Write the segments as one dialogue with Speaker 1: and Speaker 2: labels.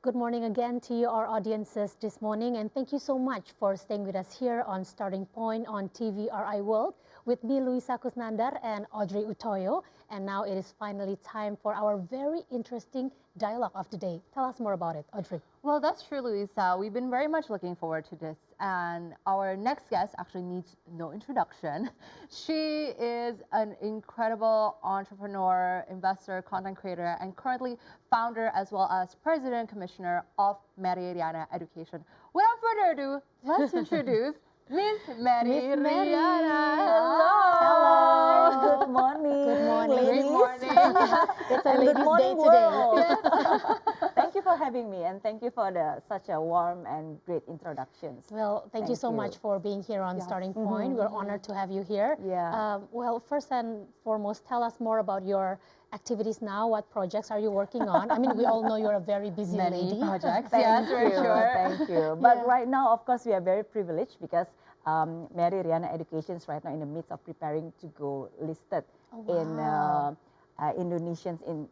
Speaker 1: Good morning again to you, our audiences this morning, and thank you so much for staying with us here on Starting Point on TVRI World with me, Luisa Kusnandar and Audrey Utoyo. And now it is finally time for our very interesting dialogue of the day. Tell us more about it, Audrey.
Speaker 2: Well, that's true, Luisa. We've been very much looking forward to this. And our next guest actually needs no introduction. She is an incredible entrepreneur, investor, content creator, and currently founder as well as president commissioner of Mariana Education. Without further ado, let's introduce Miss Mariana.
Speaker 3: Hello. Good morning.
Speaker 1: Good morning.
Speaker 3: Ladies.
Speaker 2: Good morning.
Speaker 1: It's a
Speaker 3: And
Speaker 1: ladies'
Speaker 3: good morning,
Speaker 1: day today.
Speaker 3: world. Thank you for having me, and thank you for such a warm and great introductions.
Speaker 1: Well, thank you so much for being here on
Speaker 2: Yes.
Speaker 1: Starting Point. We're honored to have you here.
Speaker 3: Yeah.
Speaker 1: Well, first and foremost, tell us more about your activities now. What projects are you working on? I mean, we all know you're a very busy
Speaker 2: Many
Speaker 1: lady.
Speaker 2: projects.
Speaker 3: Thank
Speaker 2: Yes,
Speaker 3: you.
Speaker 2: for sure.
Speaker 3: Thank you. But
Speaker 1: Yeah.
Speaker 3: right now, of course, we are very privileged because Mary Riana Education is right now in the midst of preparing to go listed in
Speaker 1: wow.
Speaker 3: Indonesians in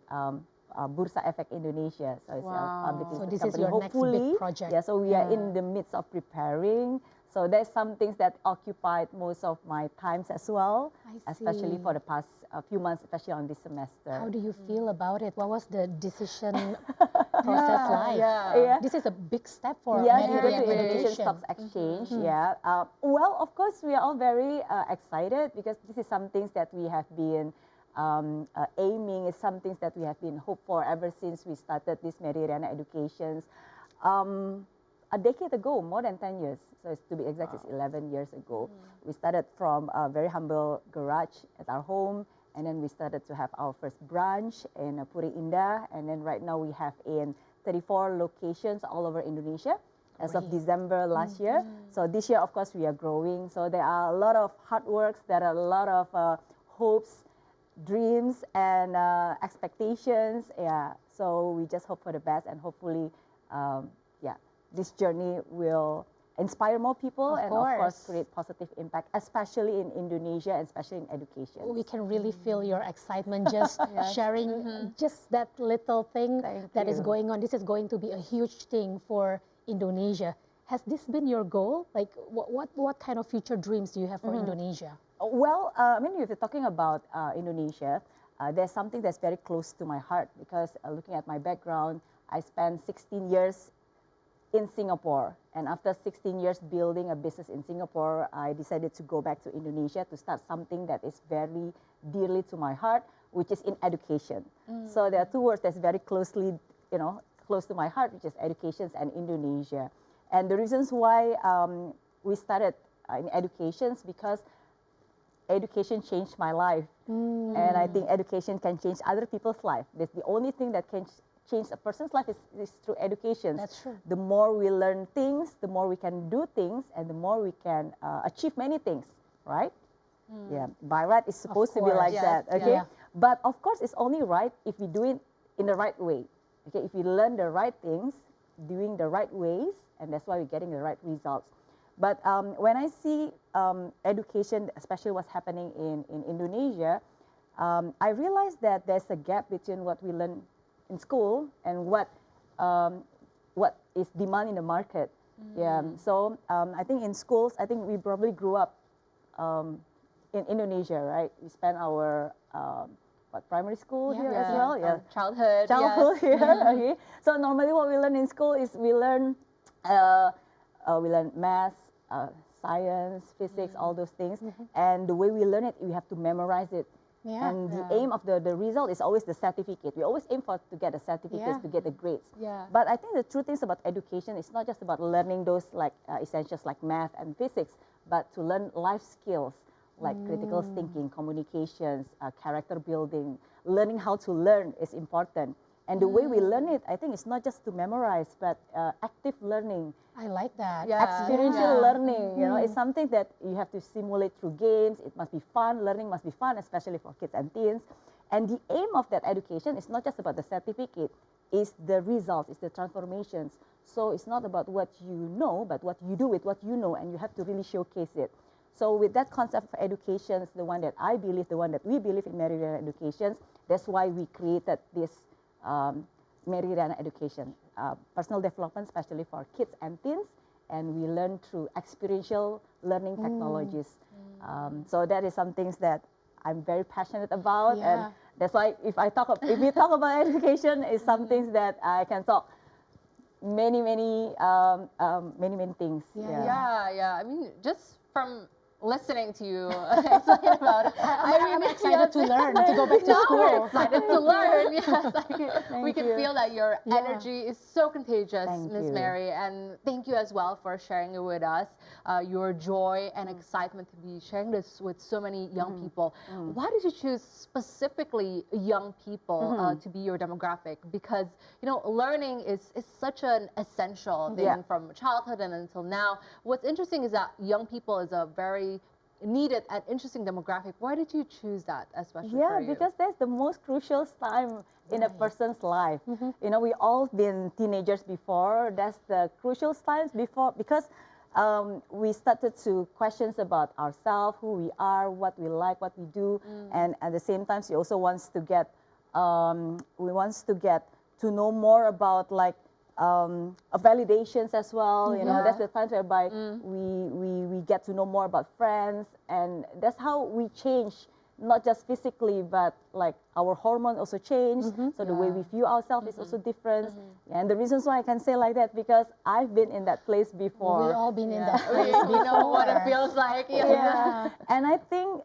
Speaker 3: Bursa Efek Indonesia. So it's
Speaker 2: Wow.
Speaker 3: a public
Speaker 1: So
Speaker 3: listed
Speaker 1: this is
Speaker 3: company.
Speaker 1: your next big
Speaker 3: Hopefully,
Speaker 1: project.
Speaker 3: yeah. So we are
Speaker 2: Yeah.
Speaker 3: in the midst of preparing. So there's some things that occupied most of my times as well,
Speaker 1: I
Speaker 3: especially
Speaker 1: see.
Speaker 3: for the past few months, especially on this semester.
Speaker 1: How do you feel about it? What was the decision process like?
Speaker 3: Yeah.
Speaker 1: This is a big step for
Speaker 3: Yes,
Speaker 1: Mary
Speaker 3: to go
Speaker 1: Riana
Speaker 3: to Indonesian
Speaker 1: Education.
Speaker 3: Stocks Exchange.
Speaker 1: Mhm.
Speaker 3: Yeah. Well, of course, we are all very excited because this is some things that we have been aiming. It's some things that we have been hoped for ever since we started this Mary Riana Educations. A decade ago, more than 10 years. So it's, to be exact, it's 11 years ago. We started from a very humble garage at our home, and then we started to have our first branch in Puri Indah, and then right now we have in 34 locations all over Indonesia as of
Speaker 1: Great.
Speaker 3: December last year. So this year, of course, we are growing. So there are a lot of hard works, there are a lot of hopes, dreams, and expectations. Yeah. So we just hope for the best, and hopefully, this journey will inspire more people
Speaker 1: Of
Speaker 3: and, of course,
Speaker 1: course.
Speaker 3: create positive impact, especially in Indonesia and especially in education.
Speaker 1: We can really feel your excitement just
Speaker 2: Yes.
Speaker 1: sharing just that little thing
Speaker 3: Thank
Speaker 1: that is
Speaker 3: you.
Speaker 1: going on. This is going to be a huge thing for Indonesia. Has this been your goal? Like, what kind of future dreams do you have for Indonesia?
Speaker 3: Well, I mean, if you're talking about Indonesia, there's something that's very close to my heart because looking at my background, I spent 16 years in Singapore. And after 16 years building a business in Singapore, I decided to go back to Indonesia to start something that is very dearly to my heart, which is in education. So there are two words that's very closely, close to my heart, which is education and Indonesia. And the reasons why we started in educations because education changed my life. And I think education can change other people's life. That's the only thing that can change a person's life is through education.
Speaker 1: That's true.
Speaker 3: The more we learn things, the more we can do things, and the more we can achieve many things, right? Yeah, by right, it's supposed to be like
Speaker 2: Yes,
Speaker 3: that, okay?
Speaker 1: yeah.
Speaker 3: But of course, it's only right if we do it in the right way, okay? If we learn the right things, doing the right ways, and that's why we're getting the right results. But when I see education, especially what's happening in Indonesia, I realize that there's a gap between what we learn in school and what is demand in the market. Yeah. So I think in schools, I think we probably grew up in Indonesia, right? We spent our primary school here as well. Yeah.
Speaker 2: Childhood.
Speaker 3: Childhood
Speaker 2: Yes.
Speaker 3: here. Okay. So normally what we learn in school is we learn math, science, physics, all those things. And the way we learn it, we have to memorize it.
Speaker 1: Yeah.
Speaker 3: And the aim of the result is always the certificate. We always aim to get the certificates,
Speaker 1: Yeah.
Speaker 3: to get the grades.
Speaker 2: Yeah.
Speaker 3: But I think the truth is about education, it's not just about learning those essentials like math and physics, but to learn life skills like critical thinking, communications, character building. Learning how to learn is important. And the way we learn it, I think it's not just to memorize, but active learning.
Speaker 1: I like that.
Speaker 2: Yeah.
Speaker 3: Experiential learning, it's something that you have to simulate through games. It must be fun. Learning must be fun, especially for kids and teens. And the aim of that education is not just about the certificate, it's the results, it's the transformations. So it's not about what you know, but what you do with what you know, and you have to really showcase it. So with that concept of education, the one that I believe, the one that we believe in Mary Riana Education, that's why we created this Mary Riana Education. personal development, especially for kids and teens, and we learn through experiential learning technologies. So that is some things that I'm very passionate about, and that's why if we talk about education, is some things that I can talk many things.
Speaker 2: Yeah. I mean, just from listening to you explain about it,
Speaker 1: I'm excited to learn, to go back to
Speaker 2: now
Speaker 1: school.
Speaker 2: we're excited to learn. Yes, we can
Speaker 3: you.
Speaker 2: feel that your
Speaker 1: Yeah.
Speaker 2: energy is so contagious,
Speaker 3: Thank
Speaker 2: Miss
Speaker 3: you.
Speaker 2: Mary, and thank you as well for sharing it with us. Your joy and excitement to be sharing this with so many young people. Why did you choose specifically young people to be your demographic? Because learning is such an essential thing from childhood and until now. What's interesting is that young people is a very needed and interesting demographic. Why did you choose that, especially for you?
Speaker 3: Because that's the most crucial time in a person's life. We all been teenagers before. That's the crucial times before, because we started to questions about ourselves, who we are, what we like, what we do, and at the same time, we also wants to get to know more about like validations as well. That's the time whereby we get to know more about friends, and that's how we change, not just physically, but like our hormone also change. So the way we view ourselves is also different. And the reasons why I can say like that, because I've been in that place before.
Speaker 1: We all been in that place
Speaker 2: We know what it feels like.
Speaker 3: And I think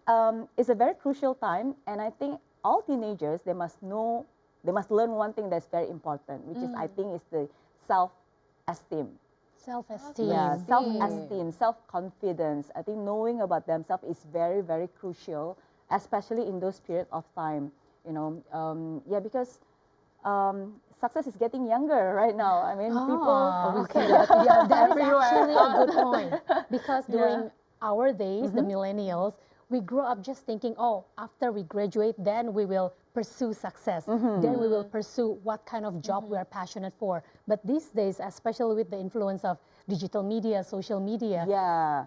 Speaker 3: it's a very crucial time, and I think all teenagers, they must learn one thing that's very important, which is, I think, is the self-esteem.
Speaker 1: Self-esteem.
Speaker 3: Yeah, self-esteem, self-confidence. I think knowing about themselves is very, very crucial, especially in those periods of time. Because success is getting younger right now. I mean, people.
Speaker 1: Okay, that is actually a good point, because during our days, the millennials, we grew up just thinking, oh, after we graduate, then we will pursue success. Then we will pursue what kind of job we are passionate for. But these days, especially with the influence of digital media, social media,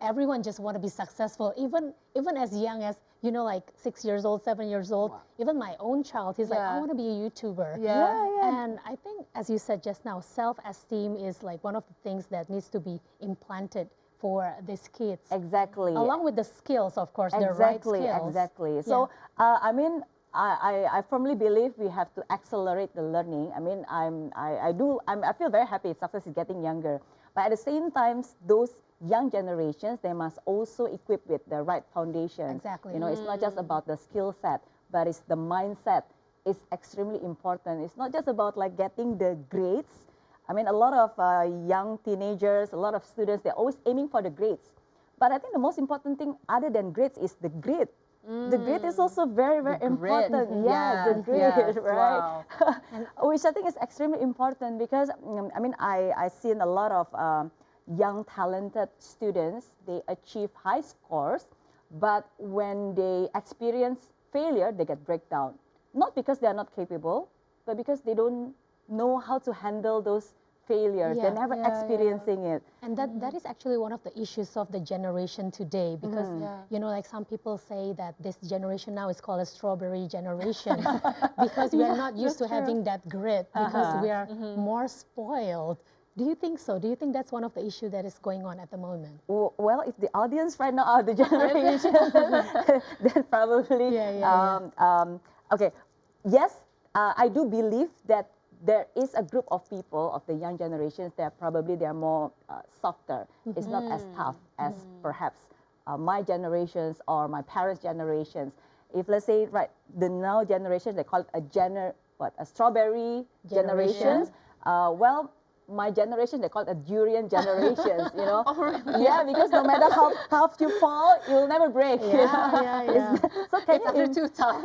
Speaker 1: everyone just want to be successful, even as young as, like 6 years old, 7 years old. Even my own child, he's like, I want to be a YouTuber. And I think, as you said just now, self-esteem is like one of the things that needs to be implanted for these kids.
Speaker 3: Exactly.
Speaker 1: Along with the skills, of course, the right skills.
Speaker 3: Exactly. So, I firmly believe we have to accelerate the learning. I mean, I feel very happy success is getting younger. But at the same time, those young generations, they must also equip with the right foundation.
Speaker 1: Exactly.
Speaker 3: It's not just about the skill set, but it's the mindset. It's extremely important. It's not just about like getting the grades. I mean, a lot of young teenagers, a lot of students, they're always aiming for the grades. But I think the most important thing other than grades is the grit. The grit is also very, very important. The grit, right?
Speaker 2: Wow.
Speaker 3: Which I think is extremely important, because, I've seen a lot of young, talented students, they achieve high scores, but when they experience failure, they get breakdown. Not because they are not capable, but because they don't know how to handle those failures. They're never experiencing it.
Speaker 1: And that is actually one of the issues of the generation today, because like some people say that this generation now is called a strawberry generation because we are not used to having that grit, because we are more spoiled. Do you think so? Do you think that's one of the issues that is going on at the moment?
Speaker 3: Well, if the audience right now are the generation, then probably. Okay. Yes, I do believe that there is a group of people of the young generations that probably they are more softer. It's not as tough as perhaps my generations or my parents' generations. If let's say the now generation, they call it a strawberry generations. Well, my generation, they call it a durian generations, Yeah, because no matter how tough you fall, you'll never break. So can
Speaker 2: It's too tough.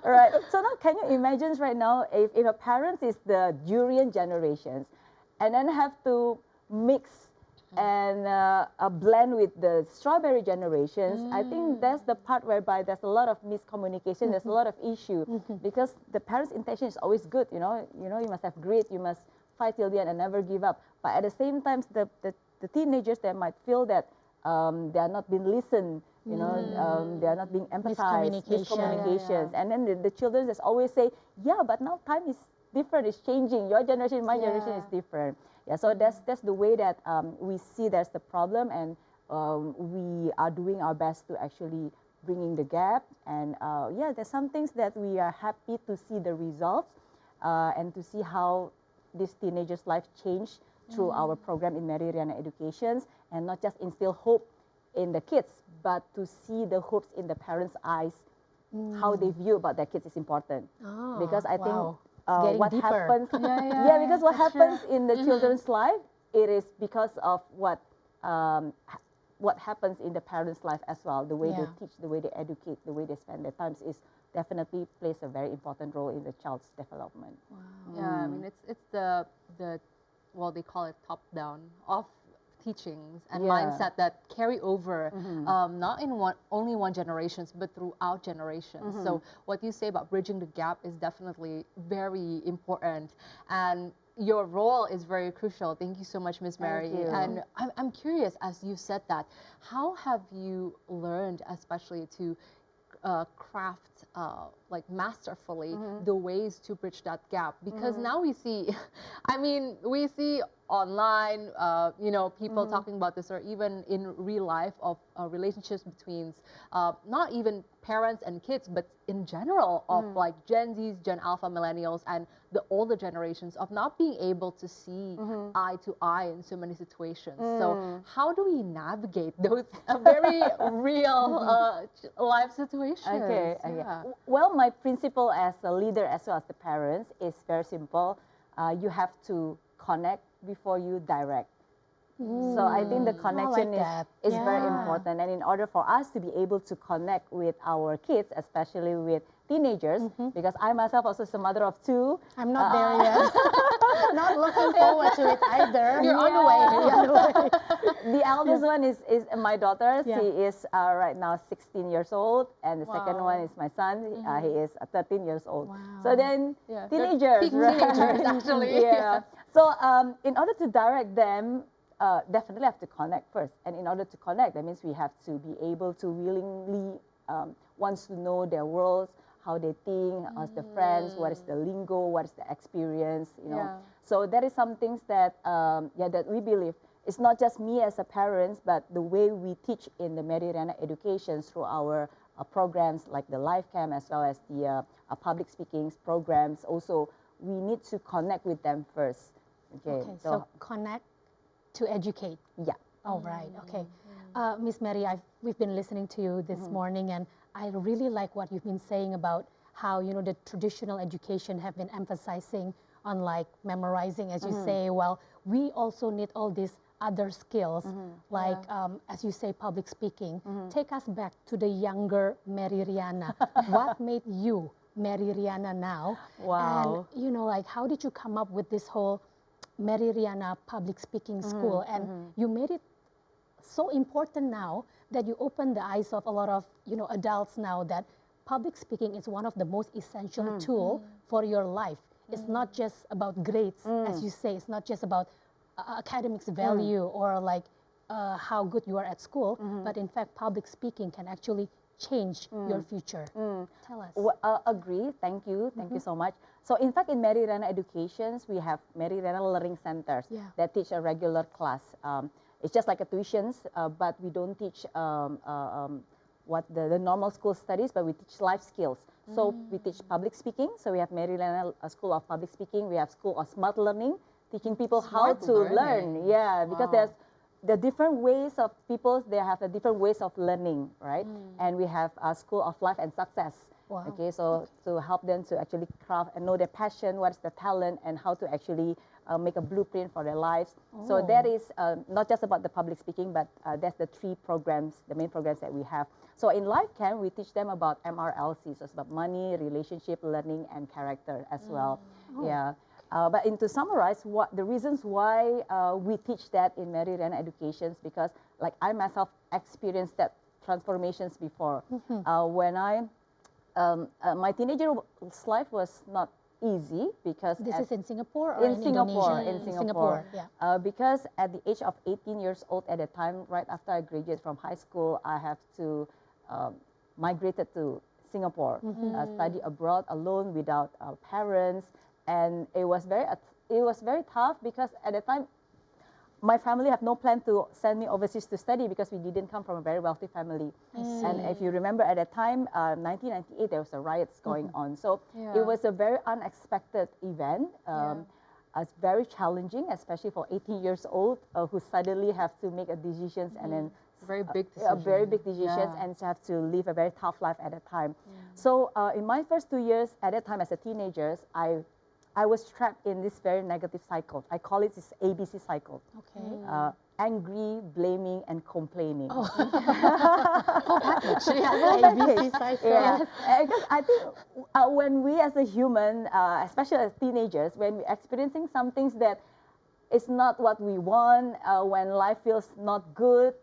Speaker 3: Right. So now, can you imagine right now if a parent is the durian generations, and then have to mix and blend with the strawberry generations? I think that's the part whereby there's a lot of miscommunication. There's a lot of issue because the parents' intention is always good. You must have grit. You must fight till the end and never give up. But at the same time, the teenagers, they might feel that they are not being listened. They are not being empathized. Miscommunications. And then the children just always say, yeah, but now time is different, it's changing. Your generation, my generation is different. Yeah, so that's the way that we see there's the problem, and we are doing our best to actually bringing the gap. And yeah, there's some things that we are happy to see the results and to see how this teenager's life changed through our program in Mary Riana Educations, and not just instill hope in the kids, but to see the hopes in the parents' eyes, how they view about their kids is important.
Speaker 1: Oh,
Speaker 3: Because I
Speaker 1: wow.
Speaker 3: think what
Speaker 1: deeper.
Speaker 3: happens, yeah, because what happens in the children's life, it is because of what happens in the parents' life as well. The way they teach, the way they educate, the way they spend their times is definitely plays a very important role in the child's development.
Speaker 1: Wow.
Speaker 2: Yeah, I mean it's the well, they call it top down of teachings and mindset that carry over not in only one generations but throughout generations. So what you say about bridging the gap is definitely very important, and your role is very crucial. Thank you so much, Miss Mary.
Speaker 3: you.
Speaker 2: And I'm curious, as you said that, how have you learned especially to craft like masterfully the ways to bridge that gap? Because now we see, I mean, we see online, you know, people talking about this, or even in real life of relationships between not even parents and kids, but in general of like Gen Zs, Gen Alpha, Millennials, and the older generations of not being able to see eye to eye in so many situations. So how do we navigate those very real life situations?
Speaker 3: Okay,
Speaker 2: Yeah.
Speaker 3: Well, my principle as a leader as well as the parents is very simple. You have to connect before you direct. So I think the connection
Speaker 1: that.
Speaker 3: is very
Speaker 1: Yeah.
Speaker 3: important. And in order for us to be able to connect with our kids, especially with teenagers, because I myself also is a mother of two.
Speaker 1: I'm not there yet. Not looking forward to it either.
Speaker 2: You're on the way.
Speaker 1: You're on the way.
Speaker 3: The eldest one is my daughter.
Speaker 1: Yeah.
Speaker 3: She is right now 16 years old, and the second one is my son. He is 13 years old.
Speaker 1: Wow.
Speaker 3: So then
Speaker 2: Yeah, they're
Speaker 3: teenagers,
Speaker 2: peak
Speaker 3: right?
Speaker 2: teenagers, actually.
Speaker 3: Yeah. So in order to direct them, definitely have to connect first. And in order to connect, that means we have to be able to willingly wants to know their worlds, how they think, as the friends, what is the lingo, what is the experience, you know.
Speaker 2: Yeah.
Speaker 3: So that is some things that that we believe. It's not just me as a parent, but the way we teach in the Mary Riana Education through our programs like the Life Camp, as well as the public speaking programs. Also, we need to connect with them first.
Speaker 1: Okay, so connect to educate.
Speaker 3: yeah.
Speaker 1: All right, okay. Miss Mary, we've been listening to you this morning, and I really like what you've been saying about how, you know, the traditional education have been emphasizing on like memorizing, as you say. Well, we also need all these other skills, like, as you say, public speaking. Take us back to the younger Mary Riana. What made you Mary Riana now?
Speaker 3: Wow.
Speaker 1: And, you know, like, how did you come up with this whole Mary Riana public speaking school? And you made it so important now that you open the eyes of a lot of, you know, adults now that public speaking is one of the most essential tool for your life. It's not just about grades, as you say. It's not just about academics value or like how good you are at school, but in fact, public speaking can actually change your future. Tell us.
Speaker 3: Agree. Thank you. Thank you so much. So in fact, in Mary Riana Educations, we have Mary Riana Learning Centers that teach a regular class. It's just like a tuitions, but we don't teach what the normal school studies, but we teach life skills. So we teach public speaking. So we have Mary Riana School of Public Speaking. We have School of Smart Learning, teaching people how
Speaker 2: Smart
Speaker 3: to learn. Yeah, because there's the different ways of people, they have the different ways of learning, right? And we have a School of Life and Success.
Speaker 1: Wow.
Speaker 3: Okay, so to help them to actually craft and know their passion, what is the talent, and how to actually make a blueprint for their lives. So that is not just about the public speaking, but that's the three programs, the main programs that we have. So in Life Camp, we teach them about MRLC, so it's about money, relationship, learning, and character as well. Yeah. But to summarize, what the reasons why we teach that in Mary Riana Educations, because like I myself experienced that transformations before. When my teenager's life was not easy because
Speaker 1: This is in Singapore or in
Speaker 3: Singapore,
Speaker 1: Indonesia?
Speaker 3: in Singapore.
Speaker 1: Yeah.
Speaker 3: Because at the age of 18 years old at the time, right after I graduated from high school, I have to migrated to Singapore, study abroad alone without parents. and it was very tough because at the time my family have no plan to send me overseas to study because we didn't come from a very wealthy family. And if you remember at that time, 1998, there was a riots going on. So
Speaker 2: Yeah.
Speaker 3: it was a very unexpected event. It's very challenging, especially for 18 years old who suddenly have to make a decisions and then
Speaker 2: Very big
Speaker 3: a
Speaker 2: decision.
Speaker 3: very big decisions
Speaker 2: Yeah.
Speaker 3: and to have to live a very tough life at that time. So in my first 2 years at that time as a teenager, I was trapped in this very negative cycle. I call it this ABC cycle.
Speaker 1: Okay.
Speaker 3: Angry, blaming, and complaining.
Speaker 1: Oh.
Speaker 2: Full package. Yeah.
Speaker 1: ABC cycle.
Speaker 3: Yeah, because I think when we as a human, especially as teenagers, when we're experiencing some things that is not what we want, when life feels not good,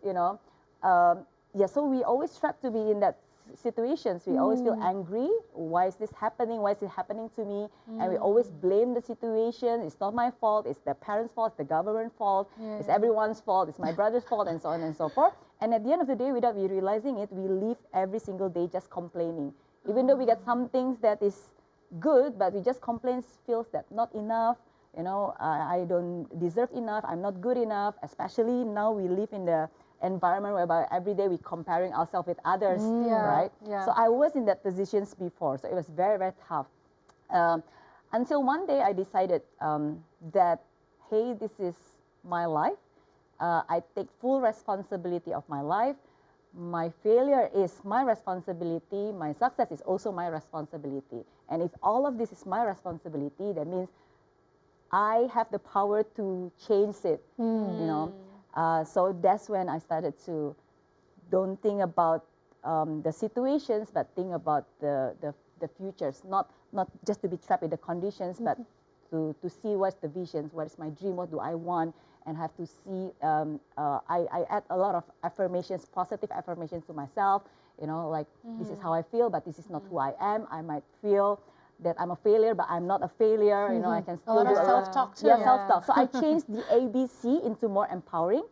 Speaker 3: so we always trapped to be in that situations. We always feel angry. Why is this happening? Why is it happening to me? And we always blame the situation. It's not my fault. It's the parents' fault. It's the government fault. It's everyone's fault. It's my brother's fault, and so on and so forth. And at the end of the day, without we realizing it, we live every single day just complaining. Even though we get some things that is good, but we just complain, feels that not enough. I don't deserve enough. I'm not good enough. Especially now we live in the environment whereby every day we comparing ourselves with others, right?
Speaker 2: Yeah.
Speaker 3: So I was in that positions before, so it was very, very tough. Until one day I decided that, hey, this is my life. I take full responsibility of my life. My failure is my responsibility. My success is also my responsibility. And if all of this is my responsibility, that means I have the power to change it, so that's when I started to don't think about the situations, but think about the futures. Not just to be trapped in the conditions, but to see what's the visions, what is my dream, what do I want, and have to see. I add a lot of affirmations, positive affirmations to myself. Like this is how I feel, but this is not who I am. I might feel that I'm a failure, but I'm not a failure. I can still
Speaker 1: A lot of
Speaker 3: do
Speaker 1: self-talk too.
Speaker 3: Yeah, self-talk. So I changed the ABC into more empowering,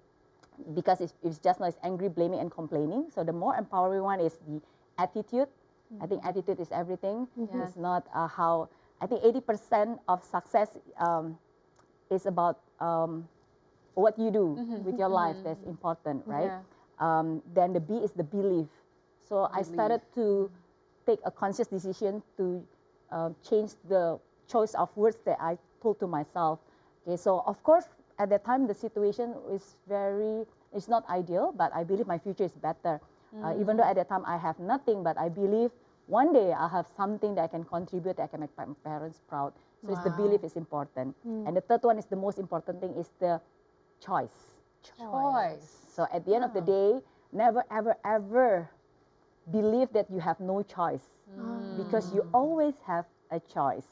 Speaker 3: because it's just not as angry, blaming, and complaining. So the more empowering one is the attitude. I think attitude is everything. It's not how. I think 80% of success is about what you do with your life. That's important, right? Then the B is the belief. So I started to take a conscious decision to change the choice of words that I told to myself. Okay, so of course at that time the situation it's not ideal, but I believe my future is better. Even though at that time I have nothing, but I believe one day I'll have something that I can contribute, that I can make my parents proud. So it's the belief is important. And the third one is the most important thing, is the choice.
Speaker 2: Choice.
Speaker 3: So at the end of the day, never ever ever believe that you have no choice, because you always have a choice.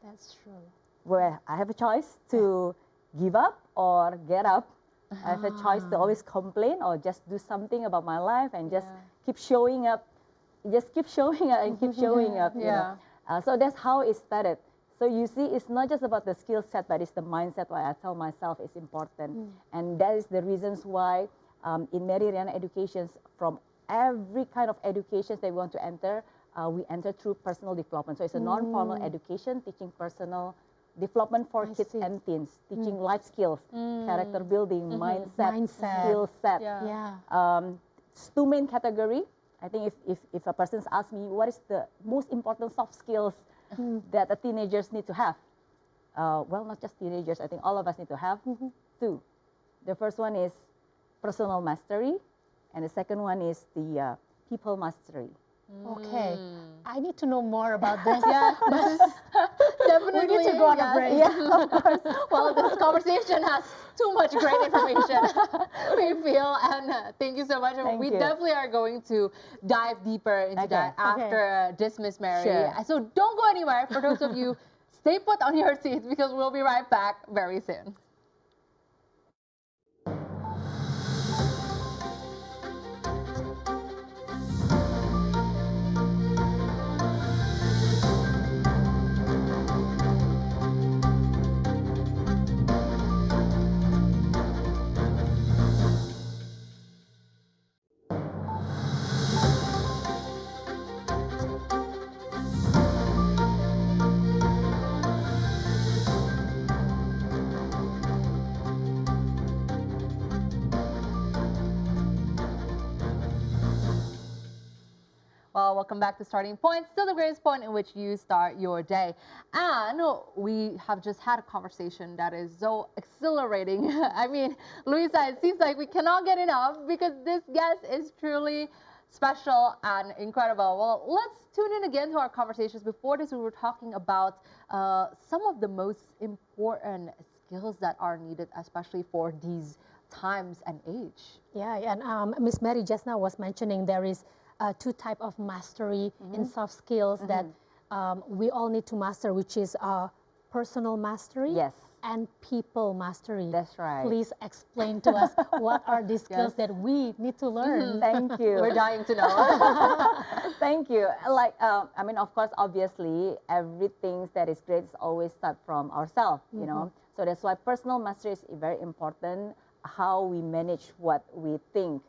Speaker 1: That's true.
Speaker 3: Where I have a choice to give up or get up. I have a choice to always complain or just do something about my life and just keep showing up. Just keep showing up and keep showing up. So that's how it started. So you see, it's not just about the skill set, but it's the mindset. Why I tell myself it's important. And that is the reasons why in Mary Riana Educations, from every kind of educations that we want to enter, we enter through personal development. So it's a non-formal education teaching personal development for kids and teens, teaching life skills, character building, mindset, skill set. Two main category. I think if a person asks me what is the most important soft skills that the teenagers need to have, well, not just teenagers, I think all of us need to have two. The first one is personal mastery, and the second one is the people mastery.
Speaker 1: Okay, I need to know more about this.
Speaker 2: This is definitely.
Speaker 1: We need to go on a break.
Speaker 3: Yeah, of course.
Speaker 2: Well, this conversation has too much great information, we feel, and thank you so much.
Speaker 3: Thank
Speaker 2: we
Speaker 3: you.
Speaker 2: definitely are going to dive deeper into that after Dismiss Mary.
Speaker 3: Sure.
Speaker 2: So don't go anywhere. For those of you, stay put on your seats because we'll be right back very soon. Welcome back to Starting Point, still the greatest point in which you start your day. And we have just had a conversation that is so exhilarating. I mean, Luisa, it seems like we cannot get enough because this guest is truly special and incredible. Well, let's tune in again to our conversations. Before this, we were talking about some of the most important skills that are needed, especially for these times and age.
Speaker 1: Yeah, and Miss Mary just now was mentioning there is two type of mastery in soft skills that we all need to master, which is personal mastery
Speaker 3: Yes.
Speaker 1: and people mastery.
Speaker 3: That's right.
Speaker 1: Please explain to us what are these skills that we need to learn.
Speaker 3: Thank you.
Speaker 2: We're dying to know.
Speaker 3: Thank you. Like, I mean, of course, obviously, everything that is great is always start from ourselves, you know. So that's why personal mastery is very important. How we manage what we think,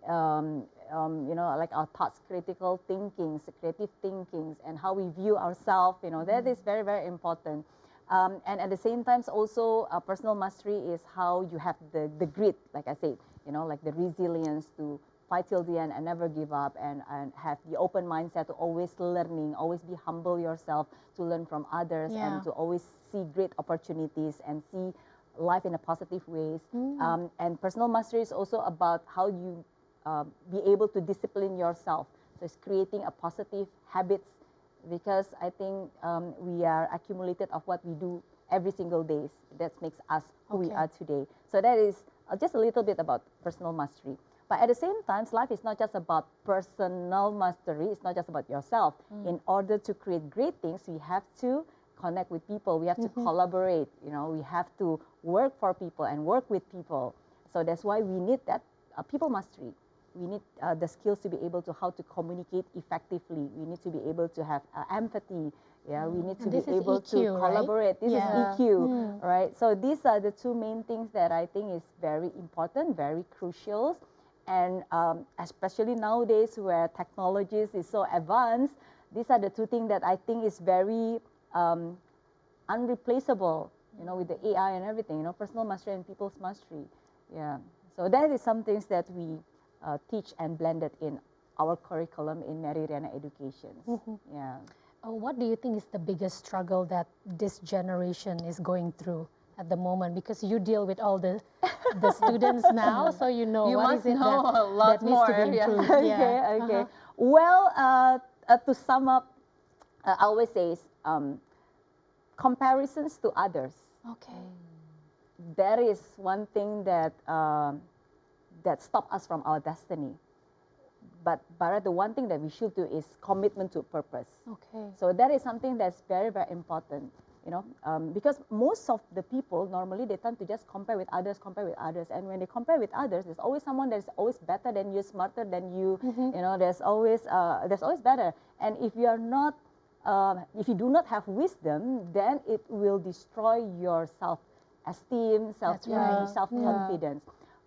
Speaker 3: you know, like our thoughts, critical thinkings, creative thinkings, and how we view ourselves. You know, that is very, very important. And at the same time, also personal mastery is how you have the grit, like I said, you know, like the resilience to fight till the end and never give up, and have the open mindset to always learning, always be humble yourself to learn from others, and to always see great opportunities and see life in a positive ways. And personal mastery is also about how you be able to discipline yourself. So it's creating a positive habits, because I think we are accumulated of what we do every single day. That makes us who we are today. So that is just a little bit about personal mastery. But at the same time, life is not just about personal mastery. It's not just about yourself. In order to create great things, we have to connect with people. We have to collaborate. You know, we have to work for people and work with people. So that's why we need that people mastery. We need the skills to be able to how to communicate effectively. We need to be able to have empathy. Yeah, we need to be able
Speaker 1: EQ,
Speaker 3: to collaborate.
Speaker 1: Right?
Speaker 3: This is EQ, right? So these are the two main things that I think is very important, very crucial, and especially nowadays where technologies is so advanced. These are the two things that I think is very unreplaceable. You know, with the AI and everything. You know, personal mastery and people's mastery. Yeah. So that is some things that we teach and blended in our curriculum in Mary Riana Education. Yeah.
Speaker 1: What do you think is the biggest struggle that this generation is going through at the moment? Because you deal with all the students now, so you know
Speaker 2: You
Speaker 1: what
Speaker 2: must
Speaker 1: is it
Speaker 2: know
Speaker 1: that,
Speaker 2: a lot
Speaker 1: that needs to
Speaker 2: more,
Speaker 1: be
Speaker 2: yeah.
Speaker 1: improved.
Speaker 3: Okay. Well, to sum up, I always say comparisons to others.
Speaker 1: Okay.
Speaker 3: That is one thing that that stop us from our destiny. But the one thing that we should do is commitment to purpose.
Speaker 1: Okay.
Speaker 3: So that is something that's very, very important. You know, because most of the people normally they tend to just compare with others, and when they compare with others, there's always someone that's always better than you, smarter than you. You know, there's always better. And if you are not, if you do not have wisdom, then it will destroy your self-esteem, self-image, self-confidence.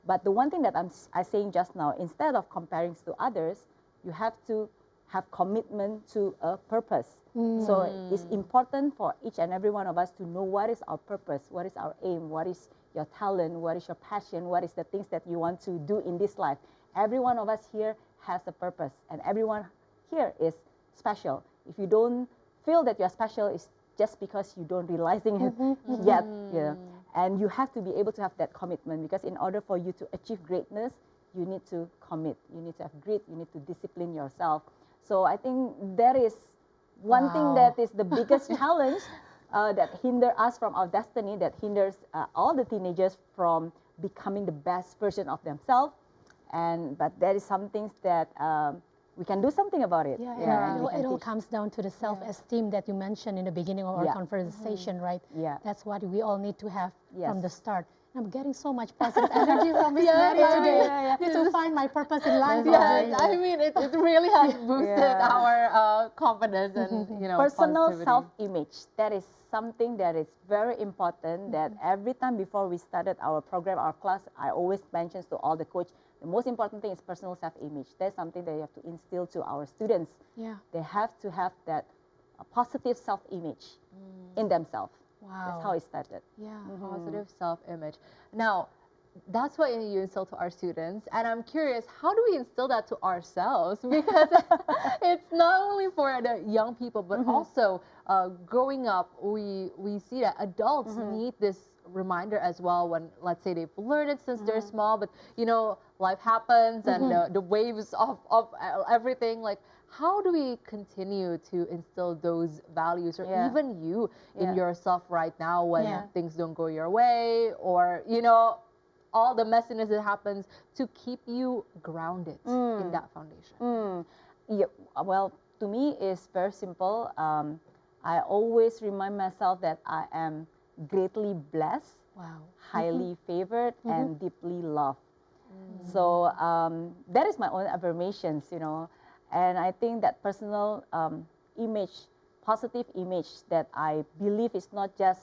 Speaker 3: But the one thing that I'm saying just now, instead of comparing to others, you have to have commitment to a purpose. So it's important for each and every one of us to know what is our purpose, what is our aim, what is your talent, what is your passion, what is the things that you want to do in this life. Every one of us here has a purpose, and everyone here is special. If you don't feel that you're special, it's just because you don't realizing it yet. Yeah. And you have to be able to have that commitment, because in order for you to achieve greatness, you need to commit. You need to have grit. You need to discipline yourself. So I think that is one thing that is the biggest challenge that hinder us from our destiny, that hinders all the teenagers from becoming the best version of themselves. But there is some things that we can do something about it.
Speaker 1: It all comes down to the self-esteem that you mentioned in the beginning of our conversation, right?
Speaker 3: Yeah.
Speaker 1: That's what we all need to have from the start. I'm getting so much positive energy from Miss Mary today to find my purpose in life.
Speaker 2: Yes, I mean, it really has boosted our confidence and, you know,
Speaker 3: personal
Speaker 2: positivity.
Speaker 3: self-image. That is something that is very important, that every time before we started our program, our class, I always mention to all the coach, the most important thing is personal self-image. That's something that you have to instill to our students.
Speaker 1: Yeah.
Speaker 3: They have to have that positive self-image in themselves.
Speaker 1: Wow.
Speaker 3: That's how it started.
Speaker 1: Yeah.
Speaker 2: Positive self-image. Now, that's what you instill to our students, and I'm curious, how do we instill that to ourselves? Because it's not only for the young people, but also growing up, we see that adults need this reminder as well when, let's say, they've learned it since they're small, but you know, life happens and the waves of everything. Like, how do we continue to instill those values, or even you in yourself right now when things don't go your way, or you know, all the messiness that happens, to keep you grounded in that foundation?
Speaker 3: Yeah, well, to me, it's very simple. I always remind myself that I am greatly blessed,
Speaker 1: Wow.
Speaker 3: highly favored, and deeply loved. So that is my own affirmations, you know, and I think that personal image, positive image that I believe is not just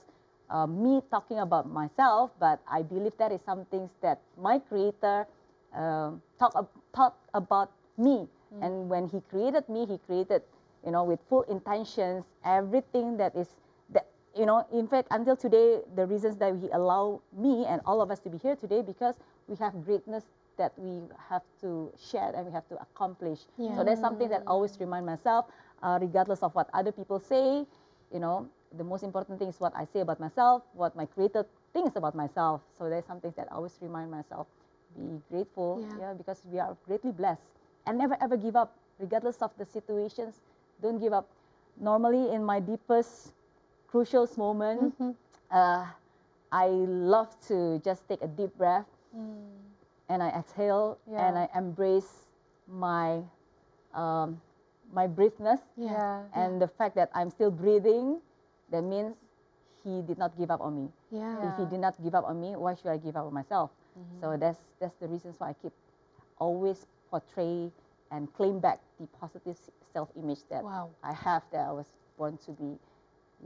Speaker 3: me talking about myself, but I believe that is some things that my creator thought about me. And when he created me, he created, you know, with full intentions, everything that is, that, you know, in fact, until today, the reasons that he allowed me and all of us to be here today, because we have greatness that we have to share and we have to accomplish.
Speaker 1: Yeah.
Speaker 3: So that's something that I always remind myself, regardless of what other people say, you know, the most important thing is what I say about myself, what my creator thinks about myself. So there's something that I always remind myself, be grateful, because we are greatly blessed. And never ever give up, regardless of the situations. Don't give up. Normally, in my deepest, crucial moment, I love to just take a deep breath, and I exhale, and I embrace my my breathness, and the fact that I'm still breathing. That means he did not give up on me. If he did not give up on me, why should I give up on myself? So that's the reasons why I keep always portray and claim back the positive self-image that I have, that I was born to be.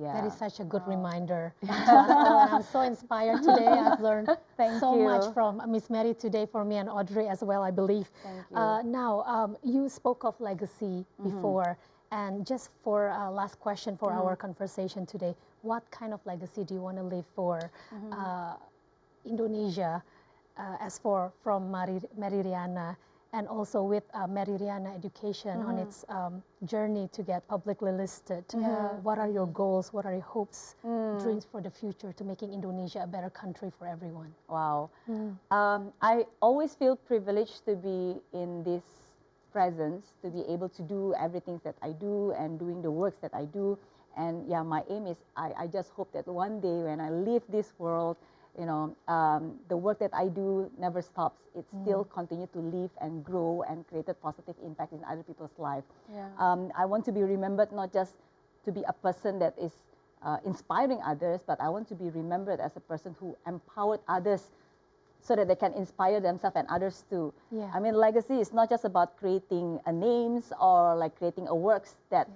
Speaker 3: Yeah.
Speaker 1: That is such a good reminder to us all, and I'm so inspired today. I've learned so much from Miss Mary today, for me and Audrey as well, I believe.
Speaker 3: Thank you.
Speaker 1: Now, you spoke of legacy before, and just for last question for our conversation today, what kind of legacy do you want to leave for Indonesia, as for from Mary Riana, and also with Mary Riana Education on its journey to get publicly listed? What are your goals? What are your hopes, dreams for the future to making Indonesia a better country for everyone?
Speaker 3: Wow. I always feel privileged to be in this presence, to be able to do everything that I do and doing the works that I do. And yeah, my aim is, I just hope that one day when I leave this world, you know, the work that I do never stops. It still continue to live and grow and create a positive impact in other people's life. I want to be remembered not just to be a person that is inspiring others, but I want to be remembered as a person who empowered others so that they can inspire themselves and others too. I mean, legacy is not just about creating names or like creating a works that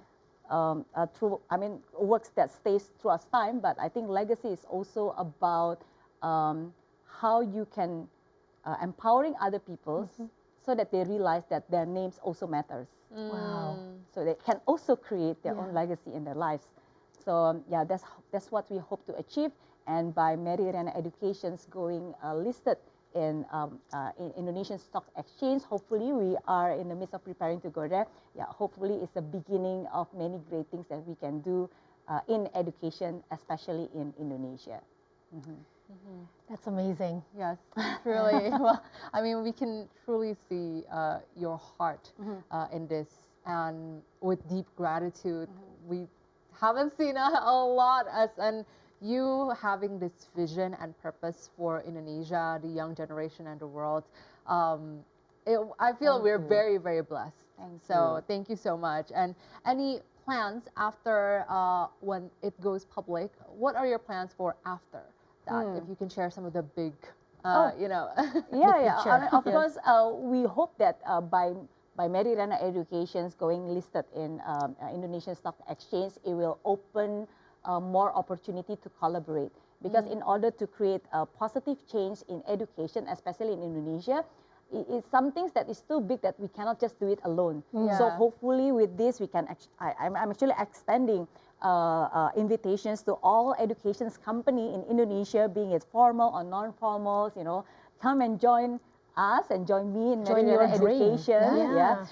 Speaker 3: works that stays throughout time, but I think legacy is also about how you can empowering other people so that they realize that their names also matters.
Speaker 1: Wow.
Speaker 3: So they can also create their own legacy in their lives. So yeah, that's what we hope to achieve. And by Mary Riana Education's going listed in Indonesian Stock Exchange, hopefully we are in the midst of preparing to go there. Yeah, hopefully it's the beginning of many great things that we can do in education, especially in Indonesia.
Speaker 1: That's amazing.
Speaker 2: Yes, truly. Well, I mean, we can truly see your heart in this, and with deep gratitude. We haven't seen a lot as, and you having this vision and purpose for Indonesia, the young generation, and the world. I feel we're very, very blessed. Thank you so much. And any plans after when it goes public? What are your plans for after that? If you can share some of the big, you know.
Speaker 3: Of course, we hope that by Mary Riana Education's going listed in Indonesian Stock Exchange, it will open more opportunity to collaborate. Because in order to create a positive change in education, especially in Indonesia, it's some things that is too big that we cannot just do it alone. So hopefully with this, we can. I'm actually extending invitations to all education's company in Indonesia, being it formal or non-formals, you know, come and join us and join me in
Speaker 1: Join your
Speaker 3: Meridiana
Speaker 1: dream.
Speaker 3: Education.
Speaker 1: Yeah.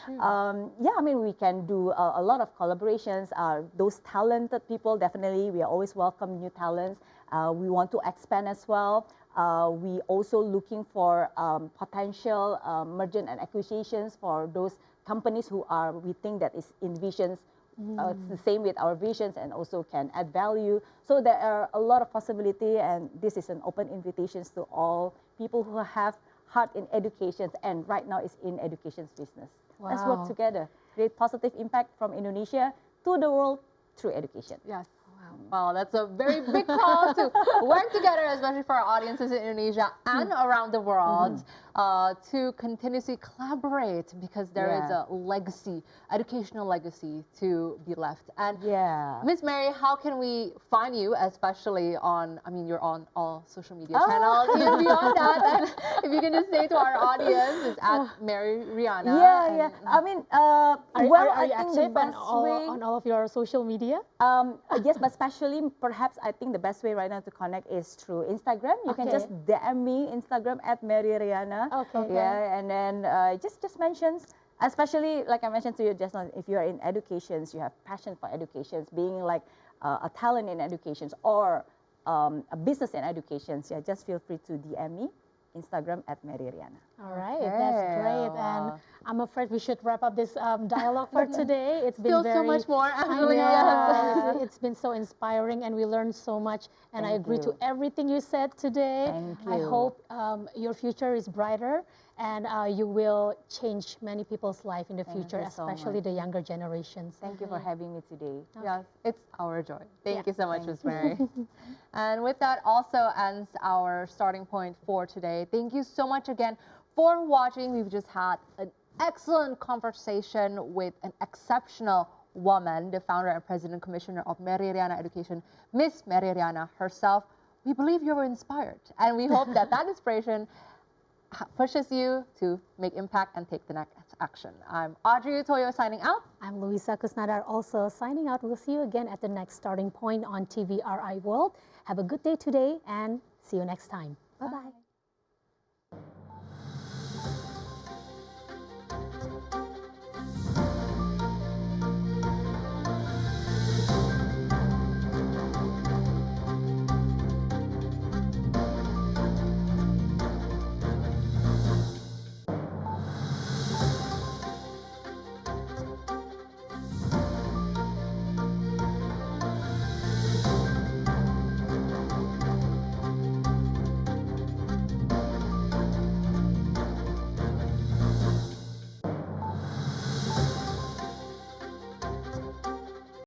Speaker 3: Yeah, I mean, we can do a lot of collaborations. Those talented people, definitely, we always welcome new talents. We want to expand as well. We also looking for potential merger and acquisitions for those companies who are, we think that is in visions. It's the same with our visions and also can add value. So there are a lot of possibility, and this is an open invitation to all people who have heart in education and right now is in education business. Let's work
Speaker 1: Wow.
Speaker 3: together, create positive impact from Indonesia to the world through education.
Speaker 2: Yes. Wow, that's a very big call to work together, especially for our audiences in Indonesia and around the world, to continuously collaborate because there is a legacy, educational legacy to be left. And Miss Mary, how can we find you, especially on, I mean, you're on all social media channels, even beyond that, and if you can just say to our audience, it's at Mary Rihanna.
Speaker 3: I mean,
Speaker 1: Are you
Speaker 3: I think the
Speaker 1: active
Speaker 3: best way,
Speaker 1: on all of your social media?
Speaker 3: yes, but especially perhaps I think the best way right now to connect is through Instagram. You can just DM me Instagram at Mary Rihanna.
Speaker 1: Okay.
Speaker 3: Yeah, and then just mentions, especially like I mentioned to you just now, if you are in educations, you have passion for educations, being like a talent in educations or a business in educations, yeah, just feel free to DM me. Instagram at Mary Rihanna.
Speaker 1: All right, that's great. And I'm afraid we should wrap up this dialogue for today. It's been
Speaker 2: so much more.
Speaker 1: It's been so inspiring, and we learned so much. And I agree to everything you said today.
Speaker 3: Thank you.
Speaker 1: I hope your future is brighter, and you will change many people's life in the future, especially the younger generations.
Speaker 3: Thank you for having me today.
Speaker 2: Yes, it's our joy. Thank you so much, Ms. Mary. And with that also ends our starting point for today. Thank you so much again for watching. We've just had an excellent conversation with an exceptional woman, the founder and president commissioner of Mary Riana Education, Miss Mary Riana herself. We believe you were inspired, and we hope that that inspiration pushes you to make impact and take the next action. I'm Audrey Utoyo signing out.
Speaker 1: I'm Luisa Kusnadar also signing out. We'll see you again at the next starting point on TVRI World. Have a good day today and see you next time. Bye-bye.